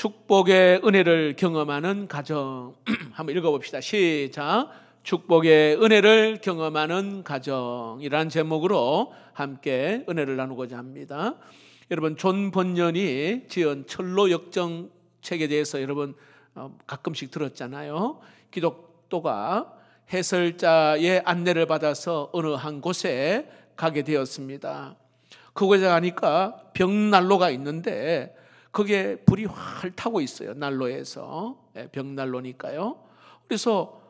축복의 은혜를 경험하는 가정. 한번 읽어봅시다. 시작. 축복의 은혜를 경험하는 가정이라는 제목으로 함께 은혜를 나누고자 합니다. 여러분, 존 번연이 지은 철로 역정 책에 대해서 여러분 가끔씩 들었잖아요. 기독도가 해설자의 안내를 받아서 어느 한 곳에 가게 되었습니다. 그곳에 가니까 벽난로가 있는데 거기에 불이 활 타고 있어요. 난로에서. 벽난로니까요. 그래서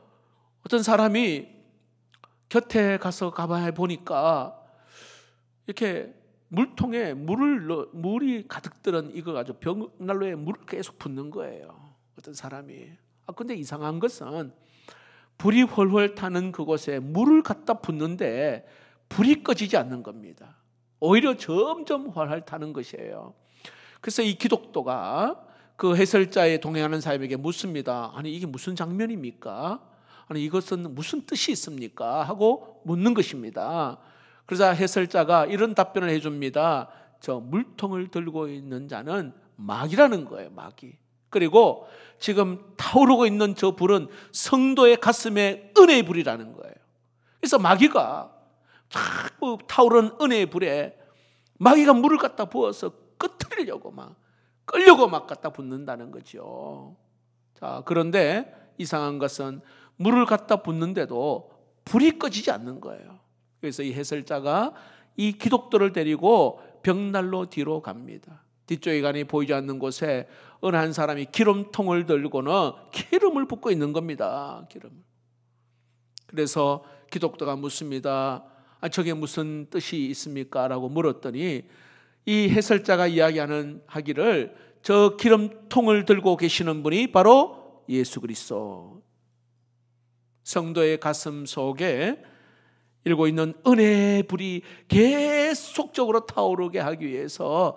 어떤 사람이 곁에 가서 가만히 보니까 이렇게 물통에 물이 가득 들은 이거 가지고 벽난로에 물을 계속 붓는 거예요. 어떤 사람이. 근데 이상한 것은 불이 훨훨 타는 그곳에 물을 갖다 붓는데 불이 꺼지지 않는 겁니다. 오히려 점점 활활 타는 것이에요. 그래서 이 기독도가 그 해설자에 동행하는 사람에게 묻습니다. 아니, 이게 무슨 장면입니까? 아니, 이것은 무슨 뜻이 있습니까? 하고 묻는 것입니다. 그래서 해설자가 이런 답변을 해줍니다. 저 물통을 들고 있는 자는 마귀라는 거예요. 마귀. 그리고 지금 타오르고 있는 저 불은 성도의 가슴에 은혜의 불이라는 거예요. 그래서 마귀가 자꾸 타오르는 은혜의 불에 마귀가 물을 갖다 부어서 끄트리려고 막 끌려고 막 갖다 붓는다는 거죠. 자, 그런데 이상한 것은 물을 갖다 붓는데도 불이 꺼지지 않는 거예요. 그래서 이 해설자가 이 기독도를 데리고 벽난로 뒤로 갑니다. 뒤쪽에 가니 보이지 않는 곳에 어느 한 사람이 기름통을 들고는 기름을 붓고 있는 겁니다. 기름을. 그래서 기독도가 묻습니다. 저게 무슨 뜻이 있습니까? 라고 물었더니 이 해설자가 하기를 저 기름통을 들고 계시는 분이 바로 예수 그리스도, 성도의 가슴 속에 일고 있는 은혜의 불이 계속적으로 타오르게 하기 위해서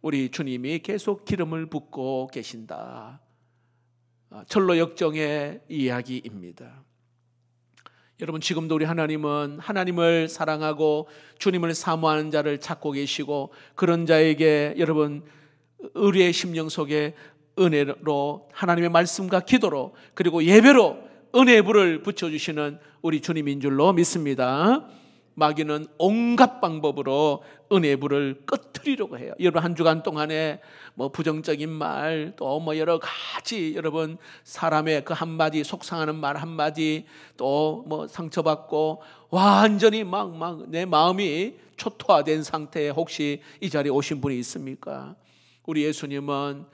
우리 주님이 계속 기름을 붓고 계신다. 철로 역정의 이야기입니다. 여러분, 지금도 우리 하나님은 하나님을 사랑하고 주님을 사모하는 자를 찾고 계시고, 그런 자에게 여러분 의리의 심령 속에 은혜로 하나님의 말씀과 기도로 그리고 예배로 은혜의 불을 붙여주시는 우리 주님인 줄로 믿습니다. 마귀는 온갖 방법으로 은혜의 불을 꺼트리려고 해요. 여러분, 한 주간 동안에 부정적인 말, 또 여러 가지 여러분 사람의 그 한마디, 속상하는 말 한마디, 또 상처받고 완전히 막 내 마음이 초토화된 상태에 혹시 이 자리에 오신 분이 있습니까? 우리 예수님은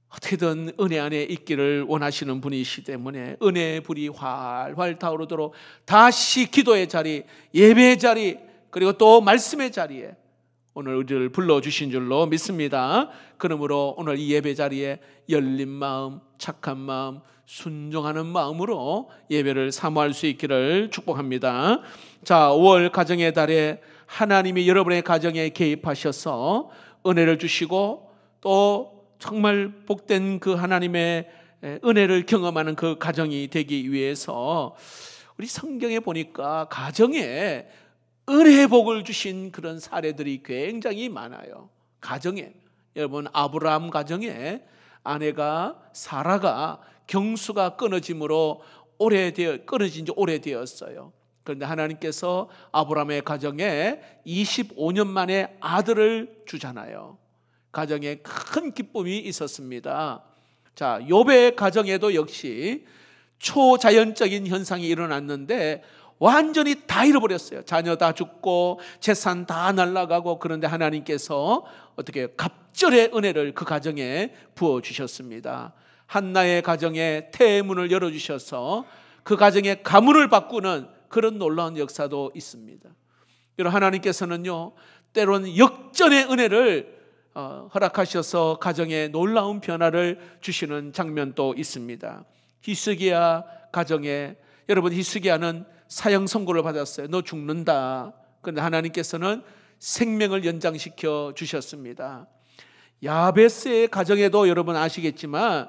어떻게든 은혜 안에 있기를 원하시는 분이시기 때문에 은혜의 불이 활활 타오르도록 다시 기도의 자리, 예배의 자리, 그리고 또 말씀의 자리에 오늘 우리를 불러주신 줄로 믿습니다. 그러므로 오늘 이 예배 자리에 열린 마음, 착한 마음, 순종하는 마음으로 예배를 사모할 수 있기를 축복합니다. 자, 5월 가정의 달에 하나님이 여러분의 가정에 개입하셔서 은혜를 주시고 또 정말 복된 그 하나님의 은혜를 경험하는 그 가정이 되기 위해서 우리 성경에 보니까 가정에 은혜의 복을 주신 그런 사례들이 굉장히 많아요. 가정에, 여러분, 아브라함 가정에 아내가 사라가 경수가 끊어짐으로 끊어진 지 오래되었어요. 그런데 하나님께서 아브라함의 가정에 25년 만에 아들을 주잖아요. 가정에 큰 기쁨이 있었습니다. 자, 욥의 가정에도 역시 초자연적인 현상이 일어났는데 완전히 다 잃어버렸어요. 자녀 다 죽고 재산 다 날아가고. 그런데 하나님께서 어떻게 갑절의 은혜를 그 가정에 부어주셨습니다. 한나의 가정에 태문을 열어주셔서 그 가정의 가문을 바꾸는 그런 놀라운 역사도 있습니다. 여러분, 하나님께서는요 때로는 역전의 은혜를 허락하셔서 가정에 놀라운 변화를 주시는 장면도 있습니다. 히스기야 가정에, 여러분, 히스기야는 사형 선고를 받았어요. 너 죽는다. 그런데 하나님께서는 생명을 연장시켜 주셨습니다. 야베스의 가정에도 여러분 아시겠지만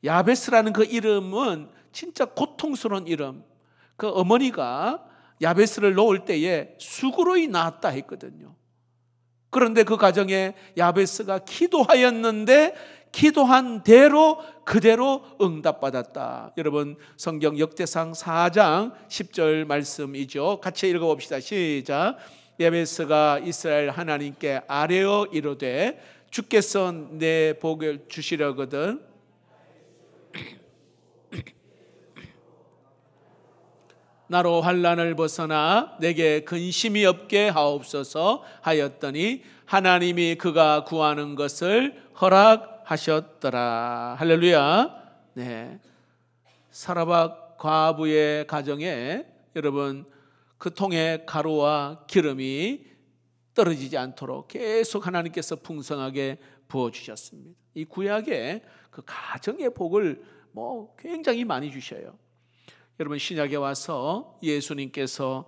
야베스라는 그 이름은 진짜 고통스러운 이름. 그 어머니가 야베스를 놓을 때에 수구로이 낳았다 했거든요. 그런데 그 가정에 야베스가 기도하였는데 기도한 대로 그대로 응답받았다. 여러분 성경 역대상 4장 10절 말씀이죠. 같이 읽어봅시다. 시작. 야베스가 이스라엘 하나님께 아뢰어 이르되 주께서 내 복을 주시려거든 나로 환난을 벗어나 내게 근심이 없게 하옵소서 하였더니 하나님이 그가 구하는 것을 허락하셨더라. 할렐루야. 네. 사라밧 과부의 가정에 여러분 그 통에 가루와 기름이 떨어지지 않도록 계속 하나님께서 풍성하게 부어주셨습니다. 이 구약에 그 가정의 복을 굉장히 많이 주셔요. 여러분 신약에 와서 예수님께서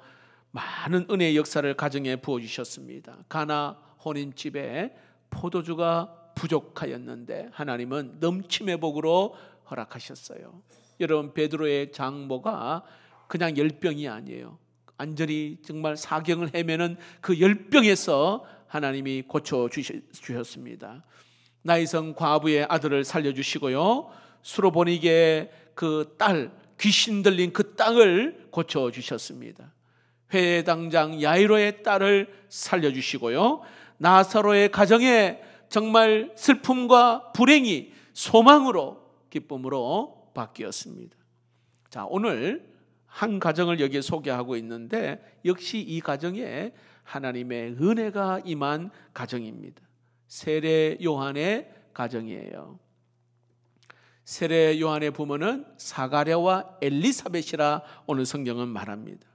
많은 은혜의 역사를 가정에 부어주셨습니다. 가나 혼인집에 포도주가 부족하였는데 하나님은 넘침의 복으로 허락하셨어요. 여러분 베드로의 장모가 그냥 열병이 아니에요. 완전히 정말 사경을 헤매는 그 열병에서 하나님이 고쳐주셨습니다. 나이성 과부의 아들을 살려주시고요, 수로보니게의 그 딸, 귀신 들린 그 땅을 고쳐주셨습니다. 회당장 야이로의 딸을 살려주시고요, 나사로의 가정에 정말 슬픔과 불행이 소망으로 기쁨으로 바뀌었습니다. 자, 오늘 한 가정을 여기에 소개하고 있는데 역시 이 가정에 하나님의 은혜가 임한 가정입니다. 세례 요한의 가정이에요. 세례 요한의 부모는 사가랴와 엘리사벳이라 오늘 성경은 말합니다.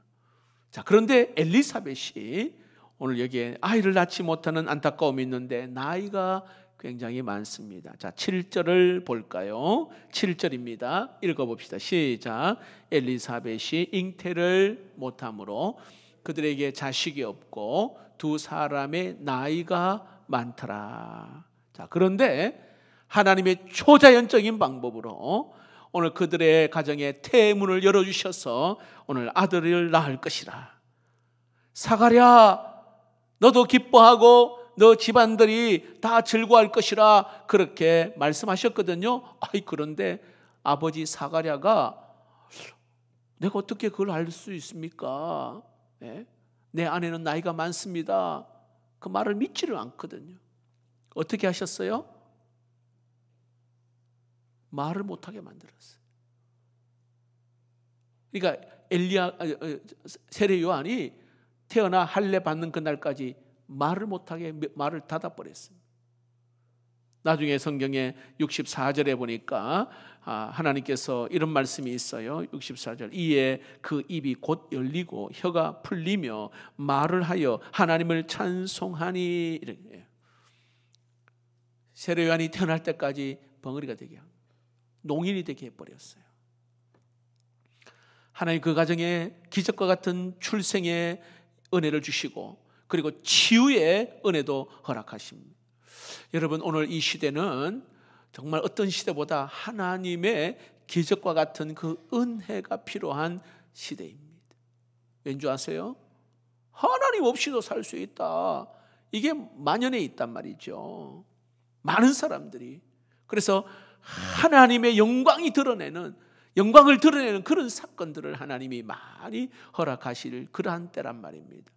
자, 그런데 엘리사벳이 오늘 여기에 아이를 낳지 못하는 안타까움이 있는데 나이가 굉장히 많습니다. 자, 7절을 볼까요? 7절입니다. 읽어봅시다. 시작. 엘리사벳이 잉태를 못함으로 그들에게 자식이 없고 두 사람의 나이가 많더라. 자, 그런데 하나님의 초자연적인 방법으로 오늘 그들의 가정에 태문을 열어주셔서 오늘 아들을 낳을 것이라. 사가랴, 너도 기뻐하고 너 집안들이 다 즐거워할 것이라 그렇게 말씀하셨거든요. 그런데 아버지 사가랴가 내가 어떻게 그걸 알 수 있습니까? 네? 내 아내는 나이가 많습니다. 그 말을 믿지를 않거든요. 어떻게 하셨어요? 말을 못하게 만들었어요. 그러니까 세례 요한이 태어나 할례 받는 그날까지 말을 못하게 말을 닫아버렸습니다. 나중에 성경에 64절에 보니까 하나님께서 이런 말씀이 있어요. 64절. 이에 그 입이 곧 열리고 혀가 풀리며 말을 하여 하나님을 찬송하니. 이렇게. 세례 요한이 태어날 때까지 벙어리가 되게 합니다. 농인이 되게 해버렸어요. 하나님 그 가정에 기적과 같은 출생의 은혜를 주시고 그리고 치유의 은혜도 허락하십니다. 여러분 오늘 이 시대는 정말 어떤 시대보다 하나님의 기적과 같은 그 은혜가 필요한 시대입니다. 왠지 아세요? 하나님 없이도 살 수 있다. 이게 만연해 있단 말이죠. 많은 사람들이. 그래서 하나님의 영광을 드러내는 그런 사건들을 하나님이 많이 허락하실 그러한 때란 말입니다.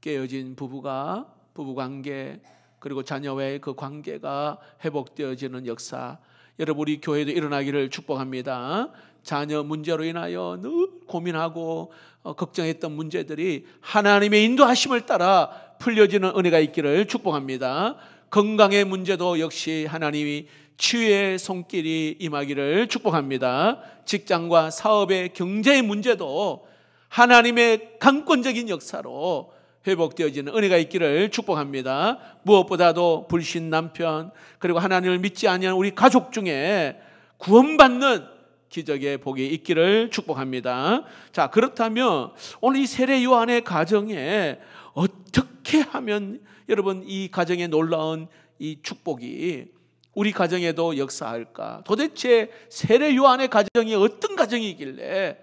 깨어진 부부관계 그리고 자녀와의 그 관계가 회복되어지는 역사, 여러분 우리 교회도 일어나기를 축복합니다. 자녀 문제로 인하여 늘 고민하고 걱정했던 문제들이 하나님의 인도하심을 따라 풀려지는 은혜가 있기를 축복합니다. 건강의 문제도 역시 하나님이 치유의 손길이 임하기를 축복합니다. 직장과 사업의 경제의 문제도 하나님의 강권적인 역사로 회복되어지는 은혜가 있기를 축복합니다. 무엇보다도 불신 남편 그리고 하나님을 믿지 아니하는 우리 가족 중에 구원받는 기적의 복이 있기를 축복합니다. 자, 그렇다면 오늘 이 세례 요한의 가정에 어떻게 하면 여러분 이 가정에 놀라운 이 축복이 우리 가정에도 역사할까? 도대체 세례 요한의 가정이 어떤 가정이길래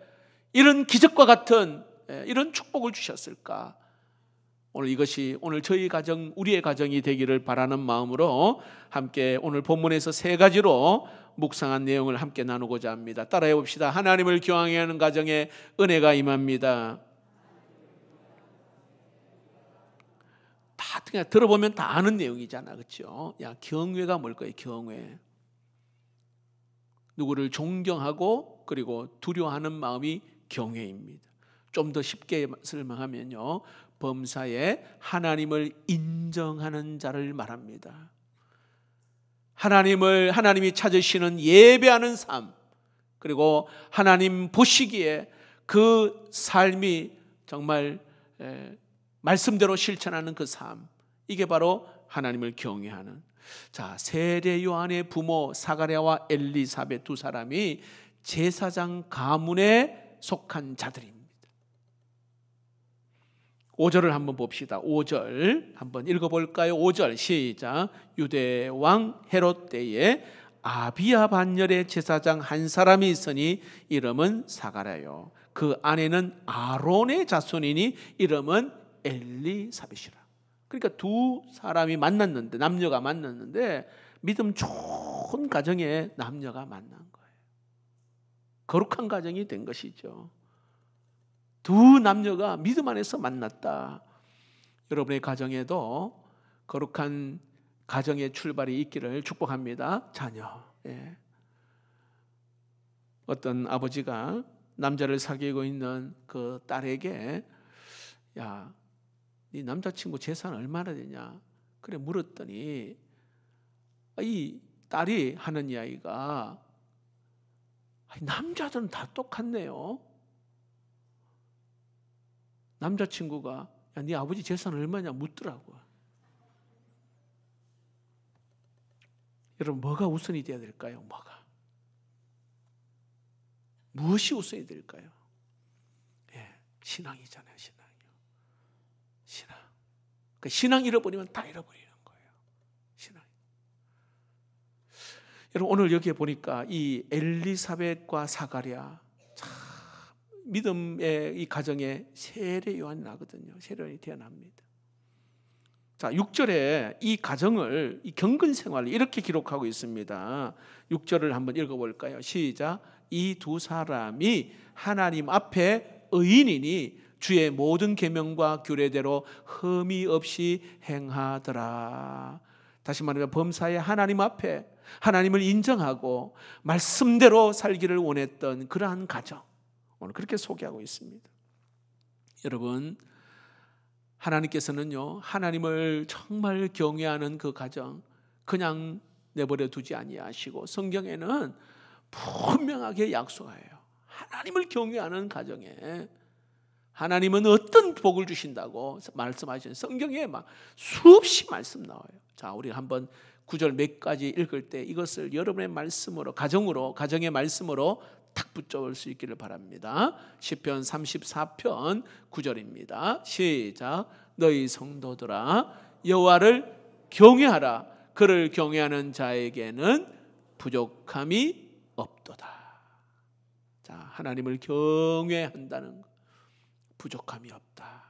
이런 기적과 같은 이런 축복을 주셨을까? 오늘 이것이 오늘 저희 가정, 우리의 가정이 되기를 바라는 마음으로 함께 오늘 본문에서 세 가지로 묵상한 내용을 함께 나누고자 합니다. 따라해 봅시다. 하나님을 경외하는 가정에 은혜가 임합니다. 다 그냥 들어보면 다 아는 내용이잖아, 그렇죠? 야, 경외가 뭘까요? 경외. 누구를 존경하고 그리고 두려워하는 마음이 경외입니다. 좀 더 쉽게 설명하면요, 범사에 하나님을 인정하는 자를 말합니다. 하나님이 찾으시는 예배하는 삶, 그리고 하나님 보시기에 그 삶이 정말 말씀대로 실천하는 그 삶, 이게 바로 하나님을 경외하는. 자, 세례 요한의 부모 사가랴와 엘리사벳 두 사람이 제사장 가문에 속한 자들입니다. 5절을 한번 봅시다. 5절 한번 읽어볼까요? 5절 시작. 유대 왕 헤롯 때에 아비야 반열의 제사장 한 사람이 있으니 이름은 사가랴요. 그 아내는 아론의 자손이니 이름은 엘리사벳이라. 그러니까 두 사람이 만났는데, 남녀가 만났는데 믿음 좋은 가정에 남녀가 만난 거예요. 거룩한 가정이 된 것이죠. 두 남녀가 믿음 안에서 만났다. 여러분의 가정에도 거룩한 가정의 출발이 있기를 축복합니다. 자녀. 예. 어떤 아버지가 남자를 사귀고 있는 그 딸에게, 야, 네 남자친구 재산 얼마나 되냐? 그래 물었더니 이 딸이 하는 이야기가, 남자들은 다 똑같네요. 남자친구가 야, 네 아버지 재산 얼마냐 묻더라고요. 여러분, 뭐가 우선이 돼야 될까요? 무엇이 우선이 될까요? 예, 신앙이잖아요. 신앙. 그러니까 신앙 잃어버리면 다 잃어버리는 거예요. 신앙. 여러분, 오늘 여기에 보니까 이 엘리사벳과 사가랴, 참 믿음의 이 가정에 세례 요한이 나거든요. 세례 요한이 태어납니다. 자, 6절에 이 가정을, 이 경건 생활을 이렇게 기록하고 있습니다. 6절을 한번 읽어볼까요? 시작. 이 두 사람이 하나님 앞에 의인이니 주의 모든 계명과 규례대로 흠이 없이 행하더라. 다시 말하면 범사에 하나님 앞에 하나님을 인정하고 말씀대로 살기를 원했던 그러한 가정, 오늘 그렇게 소개하고 있습니다. 여러분, 하나님께서는요, 하나님을 정말 경외하는 그 가정 그냥 내버려 두지 아니하시고 성경에는 분명하게 약속해요. 하나님을 경외하는 가정에 하나님은 어떤 복을 주신다고 말씀하시는 성경에 막 수없이 말씀 나와요. 자, 우리 한번 9절 몇 가지 읽을 때 이것을 여러분의 말씀으로, 가정의 말씀으로 탁 붙잡을 수 있기를 바랍니다. 시편 34편 9절입니다. 시작. 너희 성도들아 여호와를 경외하라. 그를 경외하는 자에게는 부족함이 없도다. 자, 하나님을 경외한다는 것, 부족함이 없다.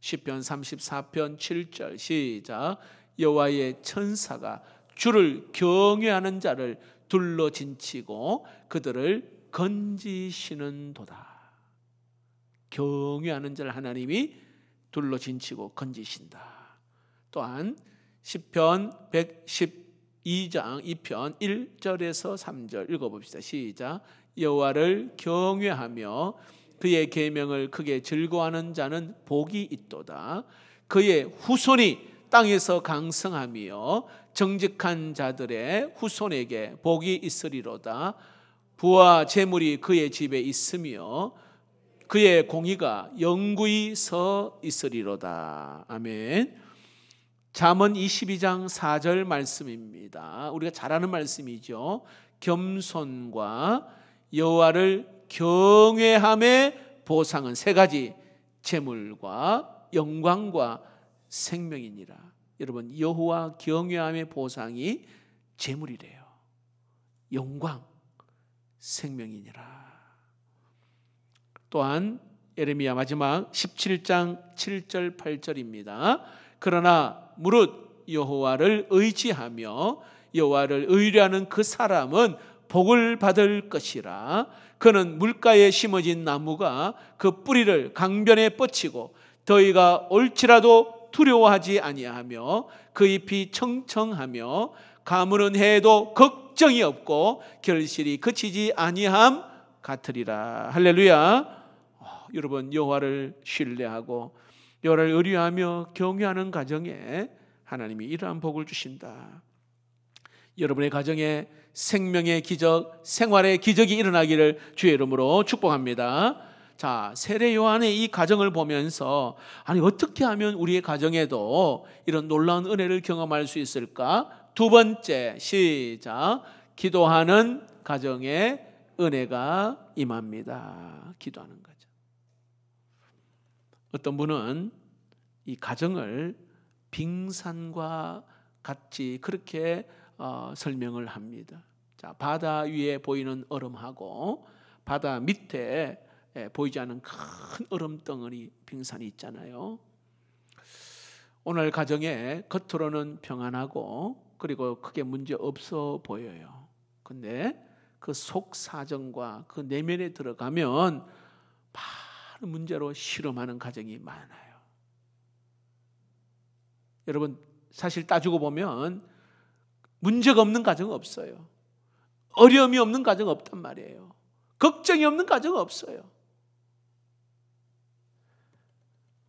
시편 34편 7절 시작. 여호와의 천사가 주를 경외하는 자를 둘러 진치고 그들을 건지시는도다. 경외하는 자를 하나님이 둘러 진치고 건지신다. 또한 시편 112장 2편 1절에서 3절 읽어봅시다. 시작. 여호와를 경외하며 그의 계명을 크게 즐거워하는 자는 복이 있도다. 그의 후손이 땅에서 강성하며 정직한 자들의 후손에게 복이 있으리로다. 부와 재물이 그의 집에 있으며 그의 공의가 영구히 서 있으리로다. 아멘. 잠언 22장 4절 말씀입니다. 우리가 잘 아는 말씀이죠. 겸손과 여호와를 경외함의 보상은 세 가지, 재물과 영광과 생명이니라. 여러분, 여호와 경외함의 보상이 재물이래요. 영광, 생명이니라. 또한 예레미야 마지막 17장 7절 8절입니다. 그러나 무릇 여호와를 의지하며 여호와를 의뢰하는 그 사람은 복을 받을 것이라. 그는 물가에 심어진 나무가 그 뿌리를 강변에 뻗치고 더위가 올지라도 두려워하지 아니하며 그 잎이 청청하며 가무는 해에도 걱정이 없고 결실이 그치지 아니함 같으리라. 할렐루야. 여러분, 여호와를 신뢰하고 여호와를 의뢰하며 경외하는 가정에 하나님이 이러한 복을 주신다. 여러분의 가정에 생명의 기적, 생활의 기적이 일어나기를 주의 이름으로 축복합니다. 자, 세례 요한의 이 가정을 보면서 아니 어떻게 하면 우리의 가정에도 이런 놀라운 은혜를 경험할 수 있을까? 두 번째, 시작. 기도하는 가정에 은혜가 임합니다. 기도하는 가정. 어떤 분은 이 가정을 빙산과 같이 그렇게 설명을 합니다. 자, 바다 위에 보이는 얼음하고 바다 밑에 보이지 않는 큰 얼음 덩어리 빙산이 있잖아요. 오늘 가정에 겉으로는 평안하고 그리고 크게 문제 없어 보여요. 근데 그 속 사정과 그 내면에 들어가면 많은 문제로 실험하는 가정이 많아요. 여러분, 사실 따지고 보면 문제가 없는 가정은 없어요. 어려움이 없는 가정은 없단 말이에요. 걱정이 없는 가정은 없어요.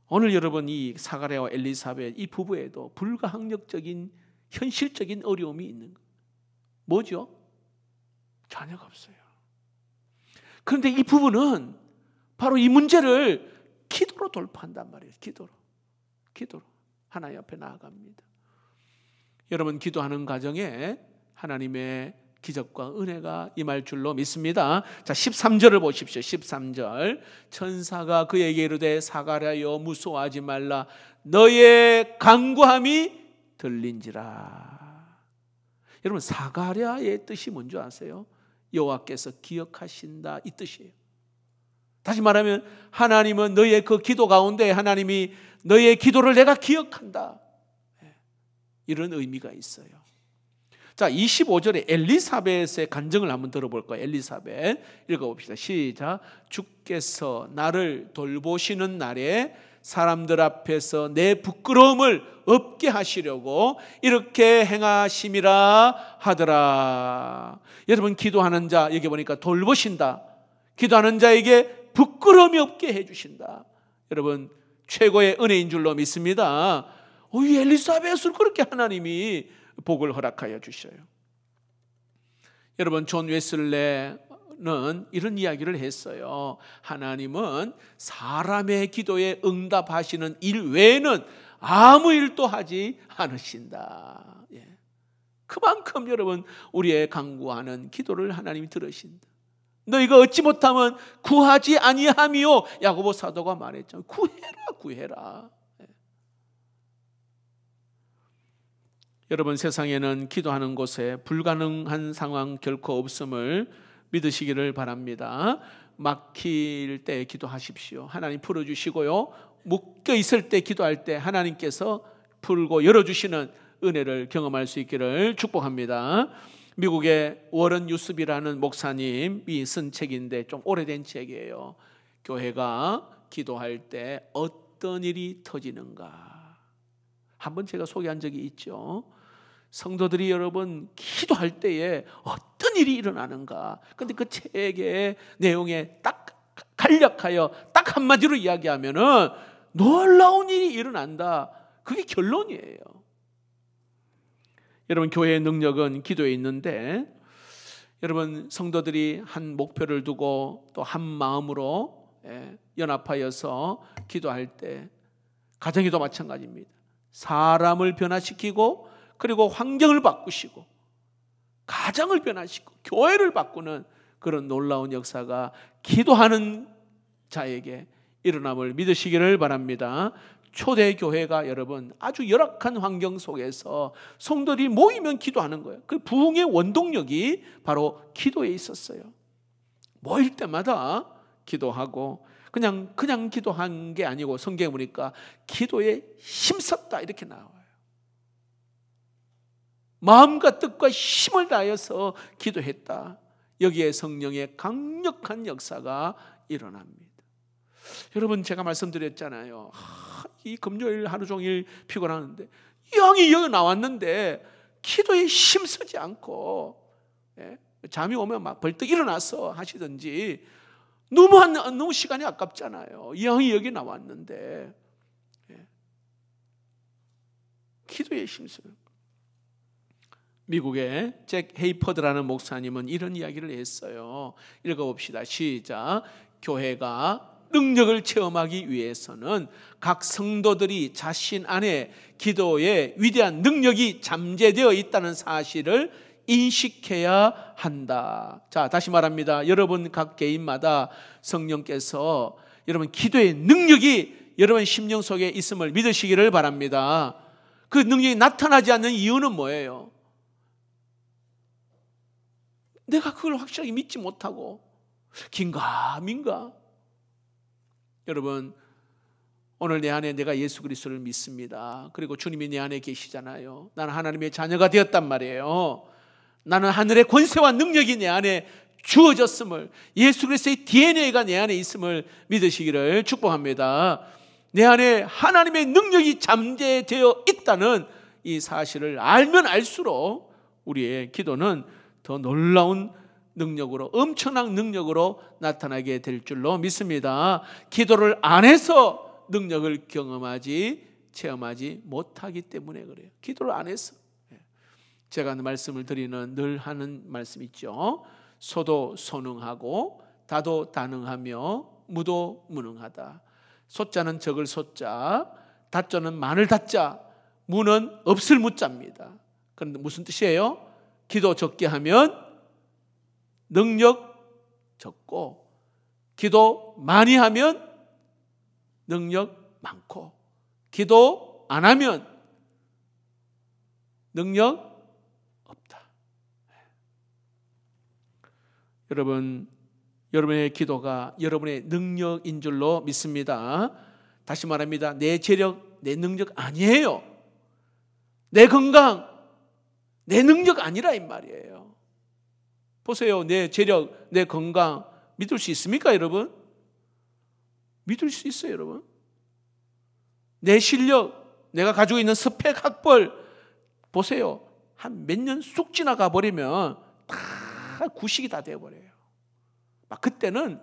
오늘 여러분, 이 사가랴와 엘리사벳 이 부부에도 불가항력적인 현실적인 어려움이 있는 거예요. 뭐죠? 자녀가 없어요. 그런데 이 부부는 바로 이 문제를 기도로 돌파한단 말이에요. 기도로 하나님 앞에 나아갑니다. 여러분, 기도하는 가정에 하나님의 기적과 은혜가 임할 줄로 믿습니다. 자, 13절을 보십시오. 13절. 천사가 그에게 이르되 사가랴여 무서워하지 말라. 너의 간구함이 들린지라. 여러분, 사가랴의 뜻이 뭔지 아세요? 여호와께서 기억하신다, 이 뜻이에요. 다시 말하면 하나님은 너의 그 기도 가운데 하나님이 너의 기도를 내가 기억한다, 이런 의미가 있어요. 자, 25절에 엘리사벳의 간증을 한번 들어볼 거예요. 엘리사벳 읽어봅시다. 시작. 주께서 나를 돌보시는 날에 사람들 앞에서 내 부끄러움을 없게 하시려고 이렇게 행하심이라 하더라. 여러분, 기도하는 자, 여기 보니까 돌보신다. 기도하는 자에게 부끄러움이 없게 해주신다. 여러분, 최고의 은혜인 줄로 믿습니다. 이 엘리사벳을 그렇게 하나님이 복을 허락하여 주셔요. 여러분, 존 웨슬레는 이런 이야기를 했어요. 하나님은 사람의 기도에 응답하시는 일 외에는 아무 일도 하지 않으신다. 그만큼 여러분, 우리의 간구하는 기도를 하나님이 들으신다. 너희가 얻지 못하면 구하지 아니함이요, 야고보 사도가 말했죠. 구해라. 여러분, 세상에는 기도하는 곳에 불가능한 상황 결코 없음을 믿으시기를 바랍니다. 막힐 때 기도하십시오. 하나님 풀어주시고요, 묶여 있을 때 기도할 때 하나님께서 풀고 열어주시는 은혜를 경험할 수 있기를 축복합니다. 미국의 워런 유습이라는 목사님이 쓴 책인데 좀 오래된 책이에요. 교회가 기도할 때 어떤 일이 터지는가, 한번 제가 소개한 적이 있죠. 성도들이 여러분 기도할 때에 어떤 일이 일어나는가. 그런데 그 책의 내용에 딱 간략하여 딱 한마디로 이야기하면은 놀라운 일이 일어난다, 그게 결론이에요. 여러분, 교회의 능력은 기도에 있는데, 여러분, 성도들이 한 목표를 두고 또 한 마음으로 연합하여서 기도할 때, 가정에도 마찬가지입니다. 사람을 변화시키고 그리고 환경을 바꾸시고 가정을 변화시키고 교회를 바꾸는 그런 놀라운 역사가 기도하는 자에게 일어남을 믿으시기를 바랍니다. 초대교회가 여러분 아주 열악한 환경 속에서 성도들이 모이면 기도하는 거예요. 그 부흥의 원동력이 바로 기도에 있었어요. 모일 때마다 기도하고, 그냥 기도한 게 아니고 성경에 보니까 기도에 힘썼다 이렇게 나와요. 마음과 뜻과 힘을 다해서 기도했다. 여기에 성령의 강력한 역사가 일어납니다. 여러분, 제가 말씀드렸잖아요. 이 금요일 하루 종일 피곤하는데 영이 여기 나왔는데 기도에 힘쓰지 않고 잠이 오면 막 벌떡 일어나서 하시든지 너무 시간이 아깝잖아요. 영이 여기 나왔는데 기도에 힘써요. 미국의 잭 헤이퍼드라는 목사님은 이런 이야기를 했어요. 읽어봅시다. 시작. 교회가 능력을 체험하기 위해서는 각 성도들이 자신 안에 기도에 위대한 능력이 잠재되어 있다는 사실을 인식해야 한다. 자, 다시 말합니다. 여러분 각 개인마다 성령께서 여러분 기도의 능력이 여러분 심령 속에 있음을 믿으시기를 바랍니다. 그 능력이 나타나지 않는 이유는 뭐예요? 내가 그걸 확실하게 믿지 못하고 긴가민가. 여러분, 오늘 내 안에 내가 예수 그리스도를 믿습니다. 그리고 주님이 내 안에 계시잖아요. 나는 하나님의 자녀가 되었단 말이에요. 나는 하늘의 권세와 능력이 내 안에 주어졌음을, 예수 그리스도의 DNA가 내 안에 있음을 믿으시기를 축복합니다. 내 안에 하나님의 능력이 잠재되어 있다는 이 사실을 알면 알수록 우리의 기도는 더 놀라운 능력으로, 엄청난 능력으로 나타나게 될 줄로 믿습니다. 기도를 안 해서 능력을 체험하지 못하기 때문에 그래요. 기도를 안 해서. 제가 말씀을 드리는 늘 하는 말씀 있죠. 소도 소능하고 다도 다능하며 무도 무능하다. 소자는 적을 소자, 다자는 많을 다자, 무는 없을 무자입니다. 그런데 무슨 뜻이에요? 기도 적게 하면 능력 적고, 기도 많이 하면 능력 많고, 기도 안 하면 능력 없다. 여러분, 여러분의 기도가 여러분의 능력인 줄로 믿습니다. 다시 말합니다. 내 재력, 내 능력 아니에요. 내 건강, 내 능력 아니라 이 말이에요. 보세요. 내 재력, 내 건강 믿을 수 있습니까, 여러분? 믿을 수 있어요, 여러분. 내 실력, 내가 가지고 있는 스펙, 학벌 보세요. 한 몇 년 쑥 지나가 버리면 다 구식이 다 되어버려요. 막 그때는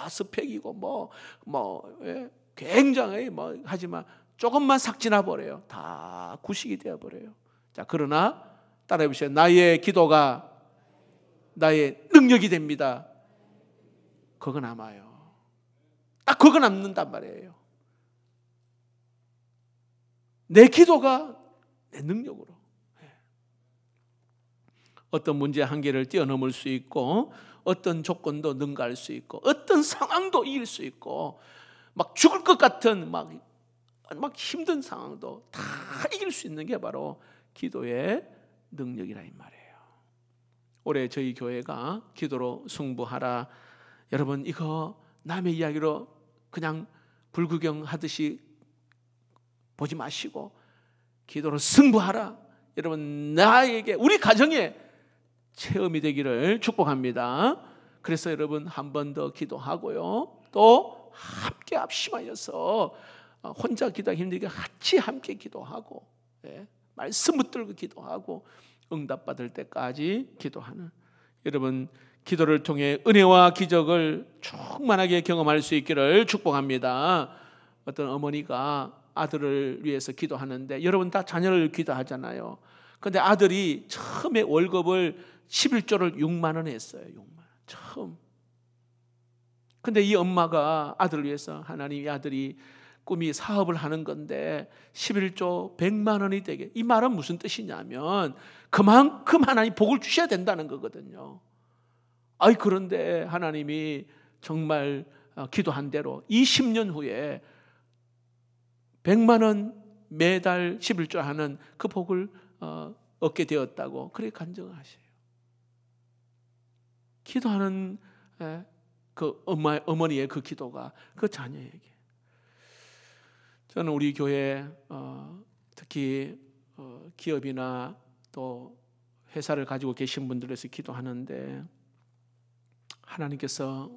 스펙이고 굉장히 하지만 조금만 싹 지나버려요. 다 구식이 되어버려요. 자, 그러나 따라해 보세요. 나의 기도가 나의 능력이 됩니다. 그거 남아요. 딱 그거 남는단 말이에요. 내 기도가 내 능력으로 어떤 문제 한계를 뛰어넘을 수 있고, 어떤 조건도 능가할 수 있고, 어떤 상황도 이길 수 있고, 막 죽을 것 같은 막 힘든 상황도 다 이길 수 있는 게 바로 기도의 능력이라 이 말이에요. 올해 저희 교회가 기도로 승부하라. 여러분, 이거 남의 이야기로 그냥 불구경하듯이 보지 마시고 기도로 승부하라. 여러분, 나에게, 우리 가정에 체험이 되기를 축복합니다. 그래서 여러분 한 번 더 기도하고요, 또 함께 합심하여서 혼자 기도하기 힘들게 같이 함께 기도하고, 말씀 붙들고 기도하고 응답받을 때까지 기도하는, 여러분 기도를 통해 은혜와 기적을 충만하게 경험할 수 있기를 축복합니다. 어떤 어머니가 아들을 위해서 기도하는데, 여러분 다 자녀를 기도하잖아요. 그런데 아들이 처음에 월급을 11조를 6만 원 했어요. 6만 원 처음. 근데 이 엄마가 아들을 위해서, 하나님, 이 아들이 꿈이 사업을 하는 건데 11조 100만 원이 되게, 이 말은 무슨 뜻이냐면 그만큼 하나님 복을 주셔야 된다는 거거든요. 그런데 하나님이 정말 기도한 대로 20년 후에 100만 원 매달 11조 하는 그 복을 얻게 되었다고 그렇게 간증하셔요. 기도하는 그 어머니의 그 기도가 그 자녀에게. 저는 우리 교회 특히 기업이나 또 회사를 가지고 계신 분들에서 기도하는데, 하나님께서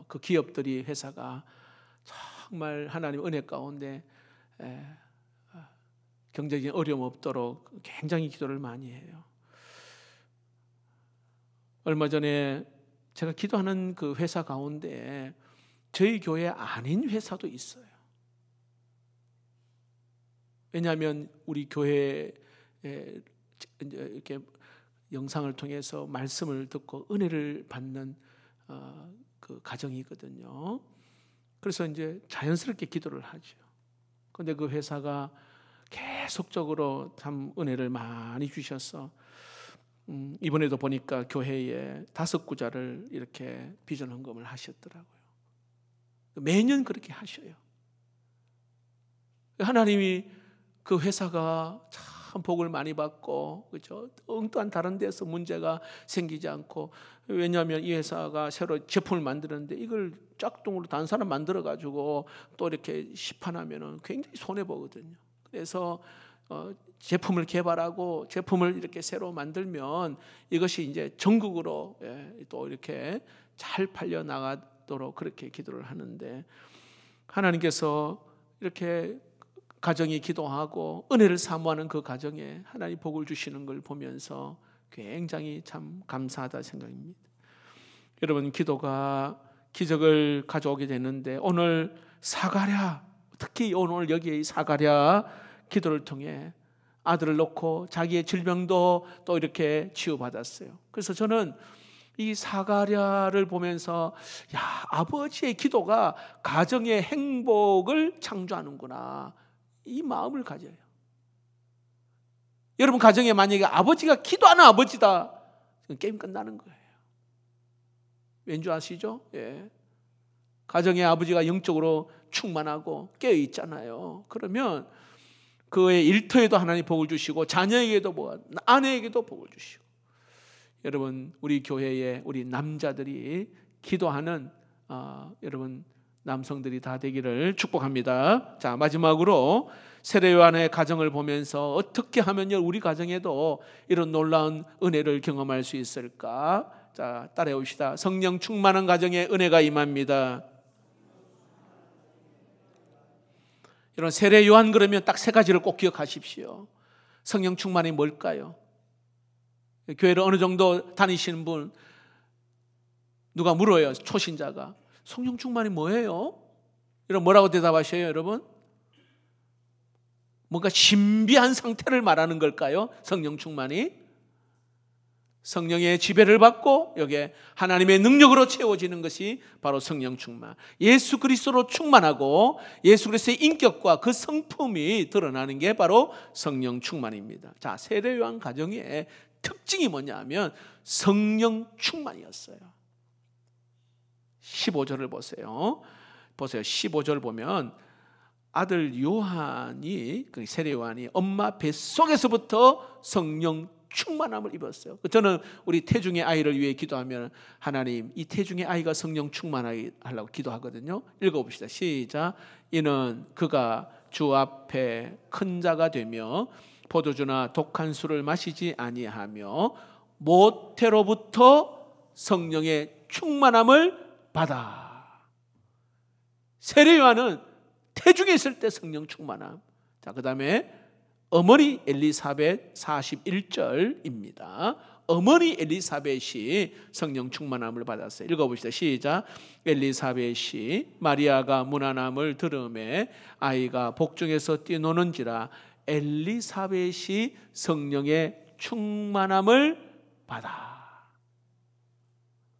그 기업들이, 회사가 정말 하나님 은혜 가운데 경제적인 어려움 없도록 굉장히 기도를 많이 해요. 얼마 전에 제가 기도하는 그 회사 가운데 저희 교회 아닌 회사도 있어요. 왜냐하면 우리 교회에 이렇게 영상을 통해서 말씀을 듣고 은혜를 받는 그 가정이거든요. 그래서 이제 자연스럽게 기도를 하죠. 그런데 그 회사가 계속적으로 참 은혜를 많이 주셔서 이번에도 보니까 교회에 5구자를 이렇게 비전 헌금을 하셨더라고요. 매년 그렇게 하셔요. 하나님이 그 회사가 참 복을 많이 받고, 그렇죠? 엉뚱한 다른 데서 문제가 생기지 않고, 왜냐하면 이 회사가 새로 제품을 만드는데 이걸 짝퉁으로 다른 사람 만들어 가지고 또 이렇게 시판하면은 굉장히 손해 보거든요. 그래서 제품을 개발하고 제품을 이렇게 새로 만들면 이것이 이제 전국으로 또 이렇게 잘 팔려 나가도록 그렇게 기도를 하는데, 하나님께서 이렇게 가정이 기도하고 은혜를 사모하는 그 가정에 하나님 복을 주시는 걸 보면서 굉장히 참 감사하다 생각입니다. 여러분, 기도가 기적을 가져오게 되는데, 오늘 사가랴, 특히 오늘 여기에 사가랴 기도를 통해 아들을 놓고 자기의 질병도 또 이렇게 치유받았어요. 그래서 저는 이 사가랴를 보면서, 야, 아버지의 기도가 가정의 행복을 창조하는구나, 이 마음을 가져요. 여러분 가정에 만약에 아버지가 기도하는 아버지다, 게임 끝나는 거예요. 왠지 아시죠? 예. 가정의 아버지가 영적으로 충만하고 깨어 있잖아요. 그러면 그의 일터에도 하나님 복을 주시고, 자녀에게도 아내에게도 복을 주시고. 여러분, 우리 교회에 우리 남자들이 기도하는 여러분 남성들이 다 되기를 축복합니다. 자, 마지막으로 세례 요한의 가정을 보면서 어떻게 하면 우리 가정에도 이런 놀라운 은혜를 경험할 수 있을까? 자, 따라해 봅시다. 성령 충만한 가정에 은혜가 임합니다. 여러분, 세례 요한 그러면 딱 3가지를 꼭 기억하십시오. 성령 충만이 뭘까요? 교회를 어느 정도 다니시는 분, 누가 물어요. 초신자가 성령 충만이 뭐예요? 여러분 뭐라고 대답하셔요, 여러분? 뭔가 신비한 상태를 말하는 걸까요? 성령 충만이 성령의 지배를 받고 여기에 하나님의 능력으로 채워지는 것이 바로 성령 충만. 예수 그리스도로 충만하고 예수 그리스도의 인격과 그 성품이 드러나는 게 바로 성령 충만입니다. 자, 세례 요한 가정의 특징이 뭐냐 하면 성령 충만이었어요. 15절을 보세요. 15절 보면 아들 요한이, 그 세례 요한이 엄마 뱃속에서부터 성령 충만함을 입었어요. 저는 우리 태중의 아이를 위해 기도하면 하나님, 이 태중의 아이가 성령 충만하게 하려고 기도하거든요. 읽어봅시다. 시작. 이는 그가 주 앞에 큰 자가 되며 포도주나 독한 술을 마시지 아니하며 모태로부터 성령의 충만함을 받아. 세례 요한은 태중에 있을 때 성령 충만함. 자, 그 다음에 어머니 엘리사벳 41절입니다. 어머니 엘리사벳이 성령 충만함을 받았어요. 읽어봅시다. 시작. 엘리사벳이 마리아가 문안함을 들음에 아이가 복중에서 뛰노는지라 엘리사벳이 성령의 충만함을 받아.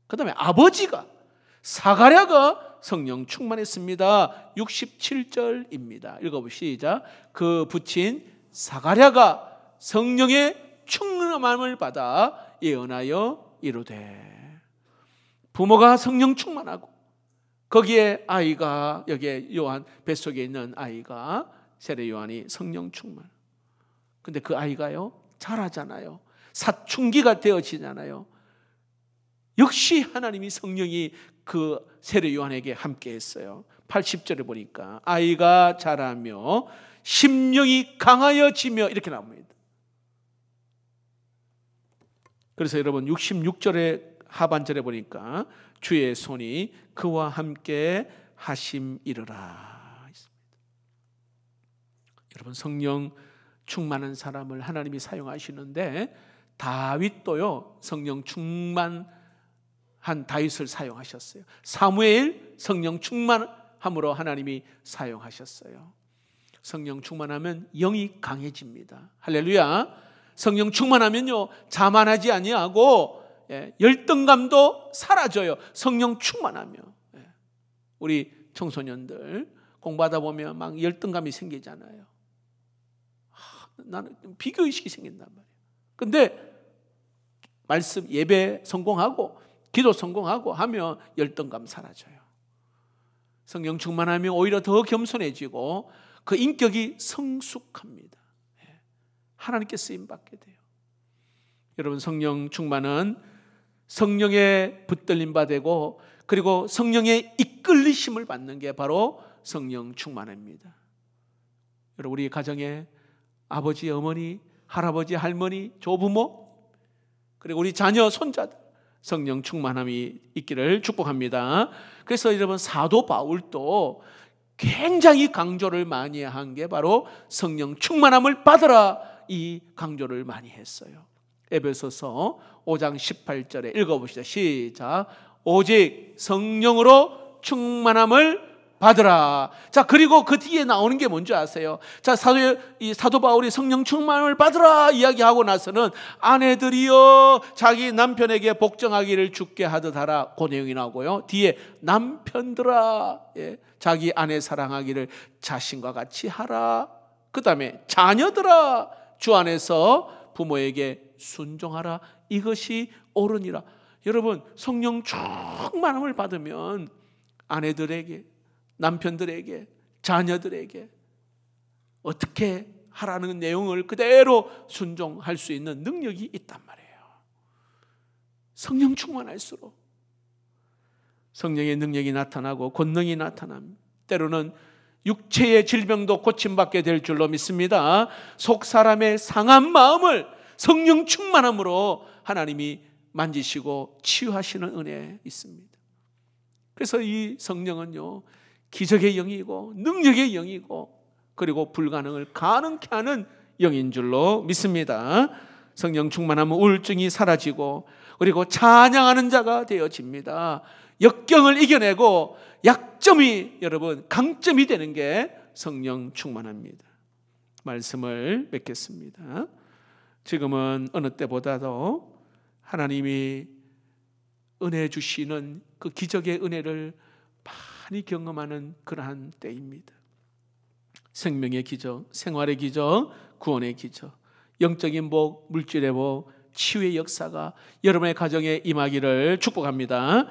그 다음에 아버지가 사가랴가 성령 충만했습니다. 67절입니다. 읽어보시죠. 그 부친 사가랴가 성령의 충만함을 받아 예언하여 이르되. 부모가 성령 충만하고 거기에 아이가, 여기에 요한 뱃속에 있는 아이가 세례 요한이 성령 충만. 근데 그 아이가요 자라잖아요. 사춘기가 되어지잖아요. 역시 하나님이 성령이 그 세례 요한에게 함께 했어요. 80절에 보니까 아이가 자라며 심령이 강하여지며 이렇게 나옵니다. 그래서 여러분 66절에 하반절에 보니까 주의 손이 그와 함께 하심이르라 있습니다. 여러분 성령 충만한 사람을 하나님이 사용하시는데 다윗도요 성령 충만한 다윗을 사용하셨어요. 사무엘 성령 충만함으로 하나님이 사용하셨어요. 성령 충만하면 영이 강해집니다. 할렐루야. 성령 충만하면요 자만하지 아니하고 열등감도 사라져요. 성령 충만하며. 우리 청소년들 공부하다 보면 막 열등감이 생기잖아요. 나는 비교의식이 생긴단 말이에요. 근데 말씀 예배 성공하고 기도 성공하고 하면 열등감 사라져요. 성령 충만하면 오히려 더 겸손해지고 그 인격이 성숙합니다. 하나님께 쓰임받게 돼요. 여러분 성령 충만은 성령의 붙들림 받고 그리고 성령의 이끌리심을 받는 게 바로 성령 충만입니다. 여러분 우리 가정에 아버지, 어머니, 할아버지, 할머니, 조부모 그리고 우리 자녀, 손자들 성령 충만함이 있기를 축복합니다. 그래서 여러분 사도 바울도 굉장히 강조를 많이 한 게 바로 성령 충만함을 받으라 이 강조를 많이 했어요. 에베소서 5장 18절에 읽어봅시다. 시작. 오직 성령으로 충만함을 받으라. 자, 그리고 그 뒤에 나오는 게 뭔지 아세요? 자, 사도 바울이 성령 충만함을 받으라 이야기하고 나서는 아내들이여 자기 남편에게 복종하기를 주께 하듯 하라. 그 내용이 나오고요. 뒤에 남편들아 자기 아내 사랑하기를 자신과 같이 하라. 그 다음에 자녀들아 주 안에서 부모에게 순종하라. 이것이 옳으니라. 여러분 성령 충만함을 받으면 아내들에게 남편들에게 자녀들에게 어떻게 하라는 내용을 그대로 순종할 수 있는 능력이 있단 말이에요. 성령 충만할수록 성령의 능력이 나타나고 권능이 나타납니다. 때로는 육체의 질병도 고침받게 될 줄로 믿습니다. 속 사람의 상한 마음을 성령 충만함으로 하나님이 만지시고 치유하시는 은혜 있습니다. 그래서 이 성령은요 기적의 영이고 능력의 영이고 그리고 불가능을 가능케 하는 영인 줄로 믿습니다. 성령 충만하면 우울증이 사라지고 그리고 찬양하는 자가 되어집니다. 역경을 이겨내고 약점이 여러분 강점이 되는 게 성령 충만합니다. 말씀을 맺겠습니다. 지금은 어느 때보다도 하나님이 은혜 주시는 그 기적의 은혜를 많이 경험하는 그러한 때입니다. 생명의 기적, 생활의 기적, 구원의 기적, 영적인 복, 물질의 복, 치유의 역사가 여러분의 가정에 임하기를 축복합니다.